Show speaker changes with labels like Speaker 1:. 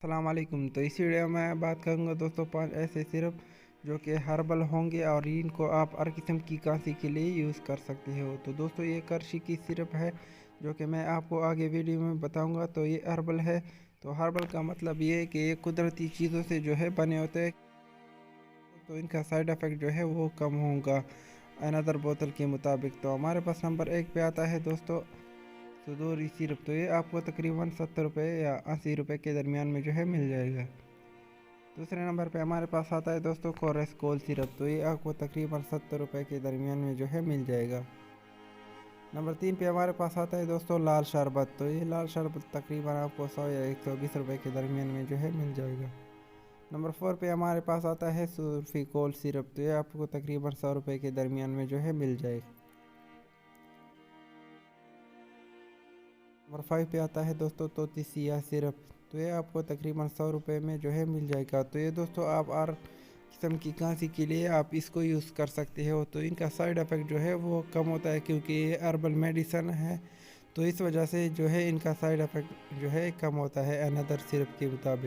Speaker 1: अस्सलाम वालेकुम। तो इस वीडियो में मैं बात करूंगा दोस्तों 5 ऐसे सिरप जो कि हर्बल होंगे और इनको आप हर किस्म की खांसी के लिए यूज़ कर सकते हो। तो दोस्तों ये करशी की सिरप है जो कि मैं आपको आगे वीडियो में बताऊंगा। तो ये हर्बल है। तो हर्बल का मतलब ये है कि ये कुदरती चीज़ों से जो है बने होते हैं, तो इनका साइड इफ़ेक्ट जो है वो कम होगा अनदर बोतल के मुताबिक। तो हमारे पास नंबर 1 पे आता है दोस्तों सुदूरी सिरप। तो ये आपको तकरीबन 70 रुपये या 80 रुपये के दरमियान में जो है मिल जाएगा। दूसरे नंबर पे हमारे पास आता है दोस्तों कोरेस्कोल सिरप। तो ये आपको तकरीबन 70 रुपये के दरमियान में जो है मिल जाएगा। नंबर 3 पे हमारे पास आता है दोस्तों लाल शरबत। तो ये लाल शरबत तकरीबन आपको 100 या 120 रुपये के दरमियान में जो है मिल जाएगा। नंबर 4 पे हमारे पास आता है सुल्फिकोल सिरप। तो ये आपको तकरीबन 100 रुपये के दरमियान में जो है मिल जाएगा। नंबर 5 पे आता है दोस्तों तोतिसिया सिरप। तो ये आपको तकरीबन 100 रुपये में जो है मिल जाएगा। तो ये दोस्तों आप हर किस्म की खांसी के लिए आप इसको यूज़ कर सकते हो। तो इनका साइड इफ़ेक्ट जो है वो कम होता है क्योंकि ये हर्बल मेडिसन है। तो इस वजह से जो है इनका साइड इफ़ेक्ट जो है कम होता है अनदर सिरप के मुताबिक।